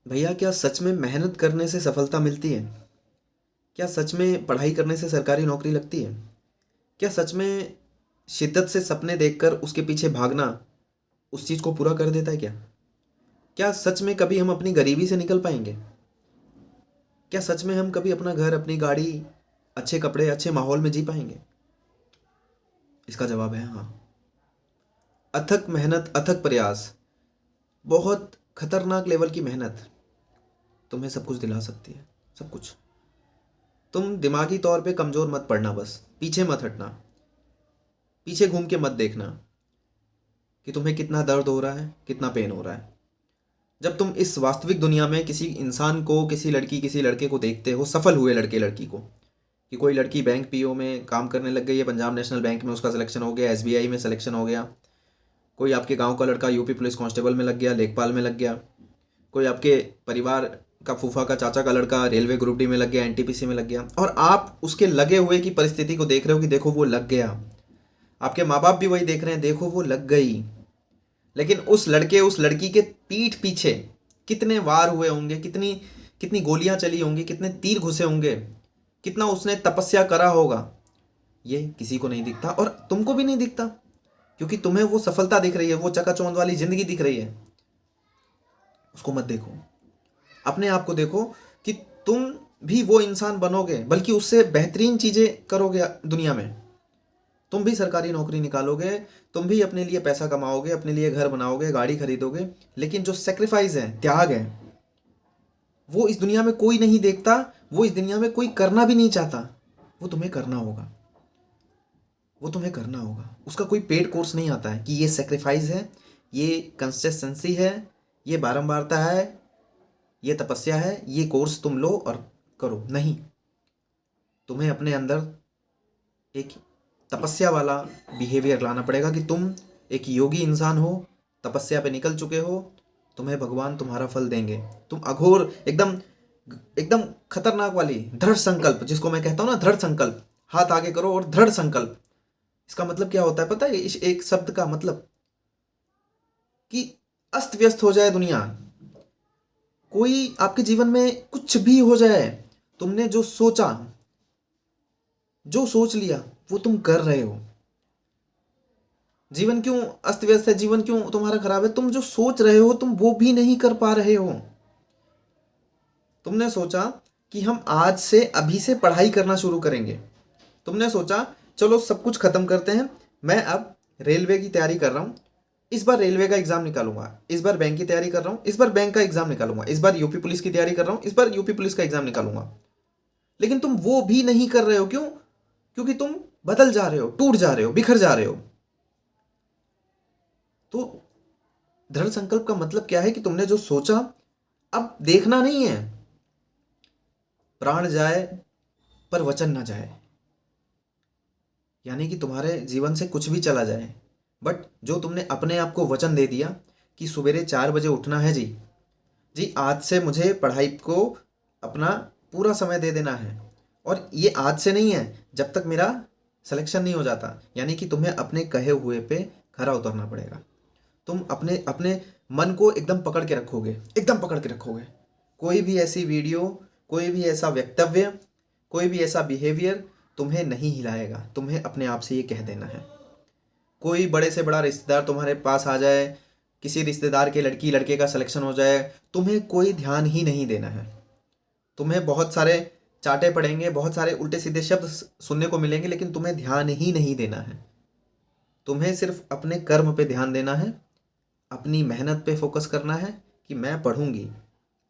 भैया, क्या सच में मेहनत करने से सफलता मिलती है? क्या सच में पढ़ाई करने से सरकारी नौकरी लगती है? क्या सच में शिद्दत से सपने देखकर उसके पीछे भागना उस चीज़ को पूरा कर देता है क्या? क्या सच में कभी हम अपनी गरीबी से निकल पाएंगे? क्या सच में हम कभी अपना घर, अपनी गाड़ी, अच्छे कपड़े, अच्छे माहौल में जी पाएंगे? इसका जवाब है हाँ। अथक मेहनत, अथक प्रयास, बहुत खतरनाक लेवल की मेहनत तुम्हें सब कुछ दिला सकती है। सब कुछ। तुम दिमागी तौर पे कमज़ोर मत पड़ना, बस पीछे मत हटना। पीछे घूम के मत देखना कि तुम्हें कितना दर्द हो रहा है, कितना पेन हो रहा है। जब तुम इस वास्तविक दुनिया में किसी इंसान को, किसी लड़की, किसी लड़के को देखते हो, सफल हुए लड़के लड़की को, कि कोई लड़की बैंक पीओ में काम करने लग गई है, पंजाब नेशनल बैंक में उसका सिलेक्शन हो गया, एसबीआई में सिलेक्शन हो गया। कोई आपके गांव का लड़का यूपी पुलिस कांस्टेबल में लग गया, लेखपाल में लग गया। कोई आपके परिवार का, फूफा का, चाचा का लड़का रेलवे ग्रुप डी में लग गया, एनटीपीसी में लग गया, और आप उसके लगे हुए की परिस्थिति को देख रहे हो कि देखो वो लग गया। आपके माँ बाप भी वही देख रहे हैं, देखो वो लग गई। लेकिन उस लड़के, उस लड़की के पीठ पीछे कितने वार हुए होंगे, कितनी कितनी गोलियां चली होंगी, कितने तीर घुसे होंगे, कितना उसने तपस्या करा होगा, ये किसी को नहीं दिखता और तुमको भी नहीं दिखता। क्योंकि तुम्हें वो सफलता दिख रही है, वो चकाचौंध वाली जिंदगी दिख रही है। उसको मत देखो। अपने आप को देखो कि तुम भी वो इंसान बनोगे, बल्कि उससे बेहतरीन चीजें करोगे दुनिया में। तुम भी सरकारी नौकरी निकालोगे, तुम भी अपने लिए पैसा कमाओगे, अपने लिए घर बनाओगे, गाड़ी खरीदोगे। लेकिन जो सेक्रीफाइस है, त्याग है, वो इस दुनिया में कोई नहीं देखता, वो इस दुनिया में कोई करना भी नहीं चाहता। वो तुम्हें करना होगा। वो तुम्हें करना होगा। उसका कोई पेड कोर्स नहीं आता है कि ये सेक्रीफाइस है, ये कंसिस्टेंसी है, ये बारंबारता है, ये तपस्या है, ये कोर्स तुम लो और करो। नहीं, तुम्हें अपने अंदर एक तपस्या वाला बिहेवियर लाना पड़ेगा कि तुम एक योगी इंसान हो, तपस्या पे निकल चुके हो। तुम्हें भगवान तुम्हारा फल देंगे। तुम अघोर, एकदम एकदम खतरनाक वाली दृढ़ संकल्प, जिसको मैं कहता हूँ ना, दृढ़ संकल्प। हाथ आगे करो और दृढ़ संकल्प। इसका मतलब क्या होता है पता है? इस एक शब्द का मतलब कि अस्त व्यस्त हो जाए दुनिया, कोई आपके जीवन में कुछ भी हो जाए, तुमने जो सोचा, जो सोच लिया, वो तुम कर रहे हो। जीवन क्यों अस्त व्यस्त है, जीवन क्यों तुम्हारा खराब है? तुम जो सोच रहे हो, तुम वो भी नहीं कर पा रहे हो। तुमने सोचा कि हम आज से, अभी से पढ़ाई करना शुरू करेंगे। तुमने सोचा चलो सब कुछ खत्म करते हैं, मैं अब रेलवे की तैयारी कर रहा हूँ, इस बार रेलवे का एग्जाम निकालूंगा। इस बार बैंक की तैयारी कर रहा हूँ, इस बार बैंक का एग्जाम निकालूंगा। इस बार यूपी पुलिस की तैयारी कर रहा हूँ, इस बार यूपी पुलिस का एग्जाम निकालूंगा। लेकिन तुम वो भी नहीं कर रहे हो। क्यों? क्योंकि तुम बदल जा रहे हो, टूट जा रहे हो, बिखर जा रहे हो। तो दृढ़ संकल्प का मतलब क्या है? कि तुमने जो सोचा, अब देखना नहीं है प्राण जाए पर वचन ना जाए। यानी कि तुम्हारे जीवन से कुछ भी चला जाए, बट जो तुमने अपने आप को वचन दे दिया कि सवेरे 4 बजे उठना है जी, जी आज से मुझे पढ़ाई को अपना पूरा समय दे देना है। और ये आज से नहीं है, जब तक मेरा सिलेक्शन नहीं हो जाता। यानी कि तुम्हें अपने कहे हुए पे खरा उतरना पड़ेगा। तुम अपने अपने मन को एकदम पकड़ के रखोगे, एकदम पकड़ के रखोगे। कोई भी ऐसी वीडियो, कोई भी ऐसा वक्तव्य, कोई भी ऐसा बिहेवियर तुम्हें नहीं हिलाएगा। तुम्हें अपने आप से ये कह देना है। कोई बड़े से बड़ा रिश्तेदार तुम्हारे पास आ जाए, किसी रिश्तेदार के लड़की लड़के का सिलेक्शन हो जाए, तुम्हें कोई ध्यान ही नहीं देना है। तुम्हें बहुत सारे चाटे पड़ेंगे, बहुत सारे उल्टे सीधे शब्द सुनने को मिलेंगे, लेकिन तुम्हें ध्यान ही नहीं देना है। तुम्हें सिर्फ अपने कर्म पे ध्यान देना है, अपनी मेहनत पे फोकस करना है कि मैं पढ़ूंगी,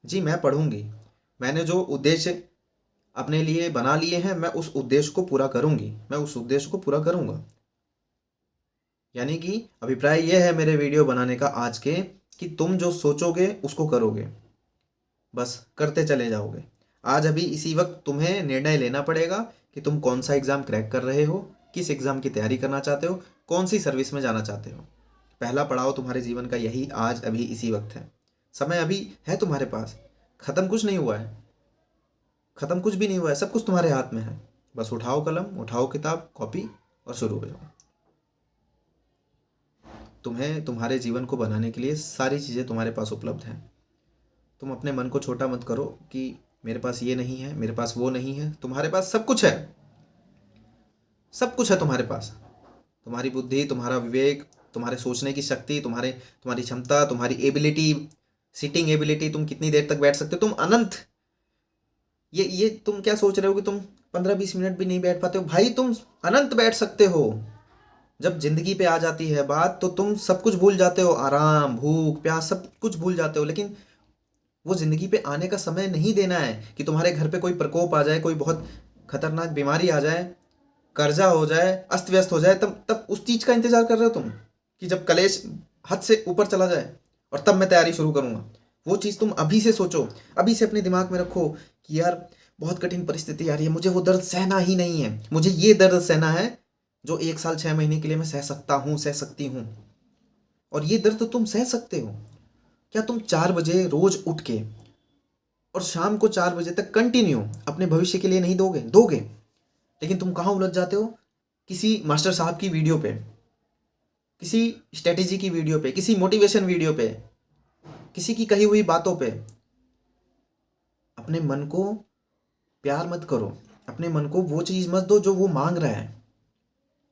जी मैं पढ़ूंगी। मैंने जो उद्देश्य अपने लिए बना लिए हैं, मैं उस उद्देश्य को पूरा करूंगी, मैं उस उद्देश्य को पूरा करूंगा। यानी कि अभिप्राय यह है मेरे वीडियो बनाने का आज के, कि तुम जो सोचोगे उसको करोगे, बस करते चले जाओगे। आज अभी इसी वक्त तुम्हें निर्णय लेना पड़ेगा कि तुम कौन सा एग्ज़ाम क्रैक कर रहे हो, किस एग्ज़ाम की तैयारी करना चाहते हो, कौन सी सर्विस में जाना चाहते हो। पहला पड़ाव तुम्हारे जीवन का यही आज अभी इसी वक्त है। समय अभी है तुम्हारे पास। ख़त्म कुछ नहीं हुआ है, ख़त्म कुछ भी नहीं हुआ है, सब कुछ तुम्हारे हाथ में है। बस उठाओ कलम, उठाओ किताब, कॉपी और शुरू हो जाओ। तुम्हें तुम्हारे जीवन को बनाने के लिए सारी चीज़ें तुम्हारे पास उपलब्ध हैं। तुम अपने मन को छोटा मत करो कि मेरे पास ये नहीं है, मेरे पास वो नहीं है। तुम्हारे पास सब कुछ है, सब कुछ है तुम्हारे पास। तुम्हारी बुद्धि, तुम्हारा विवेक, तुम्हारे सोचने की शक्ति, तुम्हारी क्षमता, तुम्हारी एबिलिटी, सिटिंग एबिलिटी, तुम कितनी देर तक बैठ सकते हो, तुम अनंत। ये तुम क्या सोच रहे हो कि तुम 15-20 मिनट भी नहीं बैठ पाते हो? भाई तुम अनंत बैठ सकते हो। जब जिंदगी पे आ जाती है बात तो तुम सब कुछ भूल जाते हो, आराम, भूख प्यास सब कुछ भूल जाते हो। लेकिन वो जिंदगी पे आने का समय नहीं देना है कि तुम्हारे घर पे कोई प्रकोप आ जाए, कोई बहुत खतरनाक बीमारी आ जाए, कर्जा हो जाए, अस्त व्यस्त हो जाए, तब तब उस चीज का इंतजार कर रहे हो तुम कि जब कलेश हद से ऊपर चला जाए और तब मैं तैयारी शुरू करूंगा। वो चीज तुम अभी से सोचो, अभी से अपने दिमाग में रखो कि यार बहुत कठिन परिस्थिति आ रही है, मुझे वो दर्द सहना ही नहीं है, मुझे ये दर्द सहना है जो 1 साल 6 महीने के लिए मैं सह सकता हूँ, सह सकती हूँ। और ये दर्द तुम सह सकते हो। क्या तुम 4 बजे रोज उठ के और शाम को 4 बजे तक कंटिन्यू अपने भविष्य के लिए नहीं दोगे? दोगे। लेकिन तुम कहाँ उलझ जाते हो? किसी मास्टर साहब की वीडियो पे, किसी स्ट्रेटेजी की वीडियो पे, किसी मोटिवेशन वीडियो पे, किसी की कही हुई बातों पे। अपने मन को प्यार मत करो, अपने मन को वो चीज़ मत दो जो वो मांग रहा है।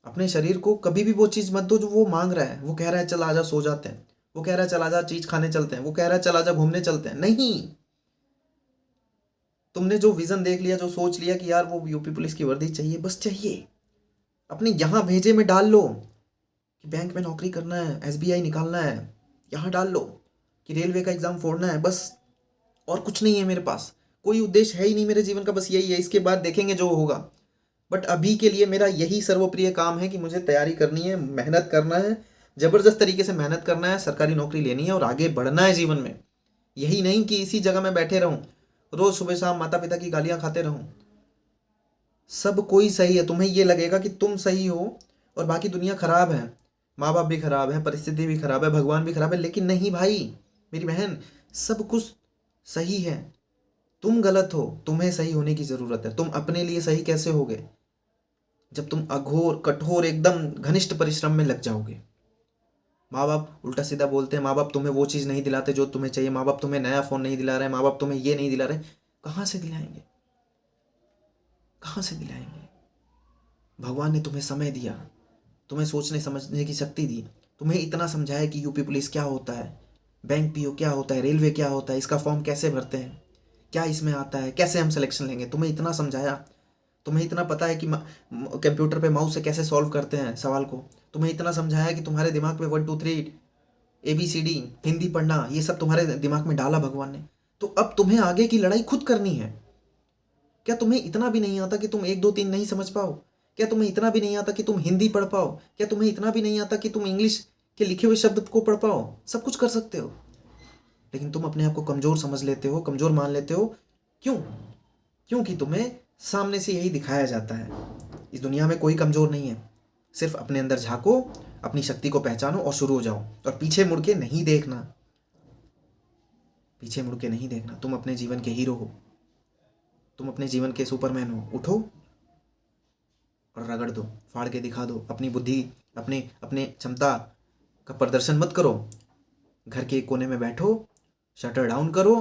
अपने शरीर को कभी भी वो चीज़ मत दो जो वो मांग रहा है। वो कह रहा है चल आजा सो जाते हैं, वो कह रहा है चल आजा चीज़ खाने चलते हैं, वो कह रहा है चल आजा घूमने चलते हैं। नहीं, तुमने जो विजन देख लिया, जो सोच लिया कि यार वो यूपी पुलिस की वर्दी चाहिए, बस चाहिए, अपने यहाँ भेजे में डाल लो कि बैंक में नौकरी करना है, एसबीआई निकालना है, यहाँ डाल लो कि रेलवे का एग्ज़ाम फोड़ना है, बस। और कुछ नहीं है मेरे पास, कोई उद्देश्य है ही नहीं मेरे जीवन का, बस यही है, इसके बाद देखेंगे जो होगा। बट अभी के लिए मेरा यही सर्वप्रिय काम है कि मुझे तैयारी करनी है, मेहनत करना है, ज़बरदस्त तरीके से मेहनत करना है, सरकारी नौकरी लेनी है और आगे बढ़ना है जीवन में। यही नहीं कि इसी जगह में बैठे रहूं, रोज सुबह शाम माता पिता की गालियां खाते रहूं। सब कोई सही है, तुम्हें ये लगेगा कि तुम सही हो और बाकी दुनिया खराब है, माँ बाप भी खराब है, परिस्थिति भी खराब है, भगवान भी खराब है। लेकिन नहीं भाई, मेरी बहन, सब कुछ सही है। तुम गलत हो, तुम्हें सही होने की जरूरत है। तुम अपने लिए सही कैसे होगे? जब तुम अघोर कठोर एकदम घनिष्ठ परिश्रम में लग जाओगे। माँ बाप उल्टा सीधा बोलते हैं, माँ बाप तुम्हें वो चीज़ नहीं दिलाते जो तुम्हें चाहिए, माँ बाप तुम्हें नया फ़ोन नहीं दिला रहे, माँ बाप तुम्हें ये नहीं दिला रहे। कहाँ से दिलाएंगे? कहाँ से दिलाएंगे? भगवान ने तुम्हें समय दिया, तुम्हें सोचने समझने की शक्ति दी, तुम्हें इतना समझाया कि यूपी पुलिस क्या होता है, बैंक पीओ क्या होता है, रेलवे क्या होता है, इसका फॉर्म कैसे भरते हैं, क्या इसमें आता है, कैसे हम सिलेक्शन लेंगे। तुम्हें इतना समझाया, तुम्हें इतना पता है कि कंप्यूटर पे माउस से कैसे सॉल्व करते हैं सवाल को। तुम्हें इतना समझाया कि तुम्हारे दिमाग में 1 2 3 ABCD हिंदी पढ़ना, ये सब तुम्हारे दिमाग में डाला भगवान ने। तो अब तुम्हें आगे की लड़ाई खुद करनी है। क्या तुम्हें इतना भी नहीं आता कि तुम 1 2 3 नहीं समझ पाओ? क्या तुम्हें इतना भी नहीं आता कि तुम हिंदी पढ़ पाओ? क्या तुम्हें इतना भी नहीं आता कि तुम इंग्लिश के लिखे हुए शब्द को पढ़ पाओ? सब कुछ कर सकते हो, लेकिन तुम अपने आप को कमज़ोर समझ लेते हो, कमज़ोर मान लेते हो। क्यों? क्योंकि तुम्हें सामने से यही दिखाया जाता है। इस दुनिया में कोई कमज़ोर नहीं है। सिर्फ अपने अंदर झांको, अपनी शक्ति को पहचानो और शुरू हो जाओ। और पीछे मुड़ के नहीं देखना, पीछे मुड़ के नहीं देखना। तुम अपने जीवन के हीरो हो, तुम अपने जीवन के सुपरमैन हो। उठो और रगड़ दो, फाड़ के दिखा दो अपनी बुद्धि, अपने अपने क्षमता का प्रदर्शन मत करो। घर के एक कोने में बैठो, शटर डाउन करो,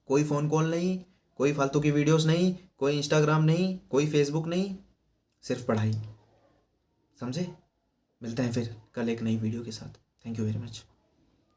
कोई फ़ोन कॉल नहीं, कोई फालतू की वीडियोस नहीं, कोई इंस्टाग्राम नहीं, कोई फेसबुक नहीं, सिर्फ पढ़ाई। समझे? मिलते हैं फिर कल एक नई वीडियो के साथ। Thank you very much.